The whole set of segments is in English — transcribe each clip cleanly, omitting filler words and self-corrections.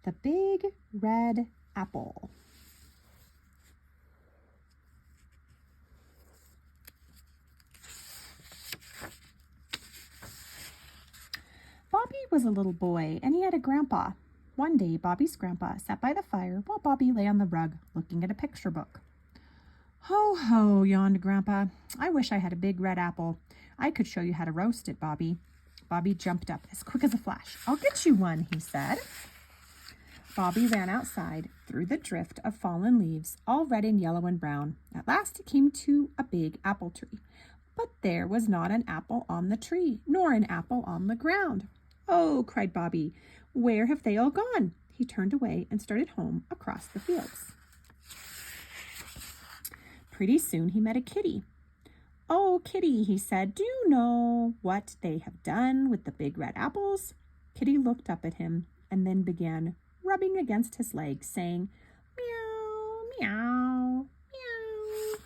The Big Red Apple. Bobby was a little boy, and he had a grandpa. One day, Bobby's grandpa sat by the fire while Bobby lay on the rug looking at a picture book. "Ho, ho," yawned Grandpa. "I wish I had a big red apple. I could show you how to roast it, Bobby." Bobby jumped up as quick as a flash. "I'll get you one," he said. Bobby ran outside through the drift of fallen leaves, all red and yellow and brown. At last he came to a big apple tree. But there was not an apple on the tree, nor an apple on the ground. "Oh," cried Bobby, "where have they all gone?" He turned away and started home across the fields. Pretty soon he met a kitty. "Oh, Kitty," he said, "do you know what they have done with the big red apples?" Kitty looked up at him and then began rubbing against his leg, saying, "Meow, meow, meow."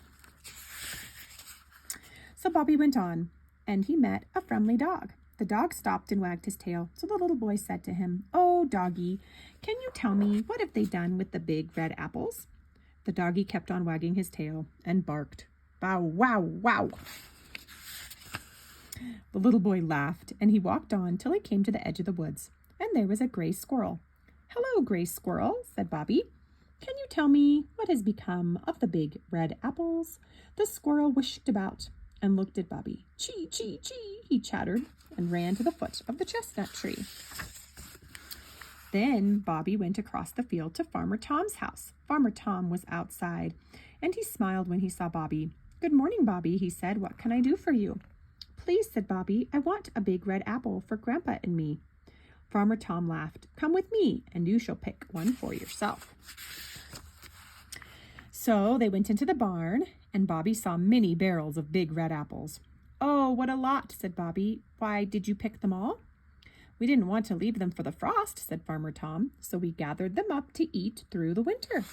So Bobby went on, and he met a friendly dog. The dog stopped and wagged his tail. So the little boy said to him, "Oh, doggy, can you tell me what have they done with the big red apples?" The doggy kept on wagging his tail and barked, "Bow, wow, wow." The little boy laughed, and he walked on till he came to the edge of the woods, and there was a gray squirrel. "Hello, Gray Squirrel," said Bobby. "Can you tell me what has become of the big red apples?" The squirrel whisked about and looked at Bobby. "Chee, chee, chee," he chattered, and ran to the foot of the chestnut tree. Then Bobby went across the field to Farmer Tom's house. Farmer Tom was outside, and he smiled when he saw Bobby. "Good morning, Bobby," he said. "What can I do for you?" "Please," said Bobby, "I want a big red apple for Grandpa and me." Farmer Tom laughed. "Come with me, and you shall pick one for yourself." So they went into the barn, and Bobby saw many barrels of big red apples. "Oh, what a lot," said Bobby. "Why, did you pick them all?" "We didn't want to leave them for the frost," said Farmer Tom, "so we gathered them up to eat through the winter."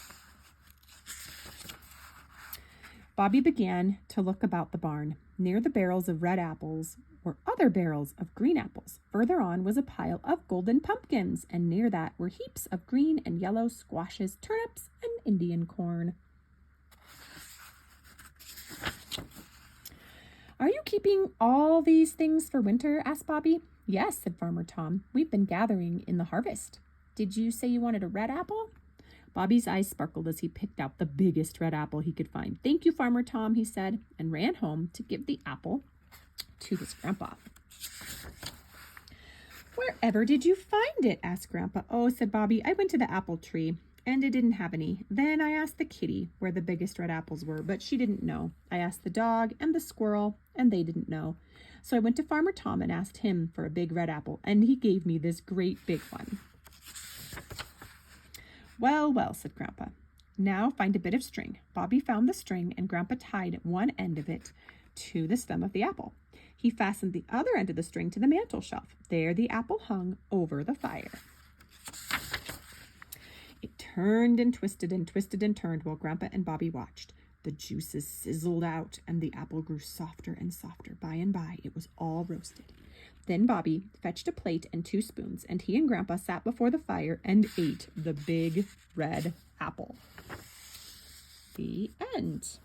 Bobby began to look about the barn. Near the barrels of red apples were other barrels of green apples. Further on was a pile of golden pumpkins, and near that were heaps of green and yellow squashes, turnips, and Indian corn. "Are you keeping all these things for winter?" asked Bobby. "Yes," said Farmer Tom. "We've been gathering in the harvest." "Did you say you wanted a red apple?" Bobby's eyes sparkled as he picked out the biggest red apple he could find. "Thank you, Farmer Tom," he said, and ran home to give the apple to his grandpa. "Wherever did you find it?" asked Grandpa. "Oh," said Bobby, "I went to the apple tree, and it didn't have any. Then I asked the kitty where the biggest red apples were, but she didn't know. I asked the dog and the squirrel, and they didn't know. So I went to Farmer Tom and asked him for a big red apple, and he gave me this great big one." "Well, well," said Grandpa. "Now find a bit of string." Bobby found the string, and Grandpa tied one end of it to the stem of the apple. He fastened the other end of the string to the mantel shelf. There the apple hung over the fire. It turned and twisted and turned while Grandpa and Bobby watched. The juices sizzled out, and the apple grew softer and softer. By and by, it was all roasted. Then Bobby fetched a plate and 2 spoons, and he and Grandpa sat before the fire and ate the big red apple. The end.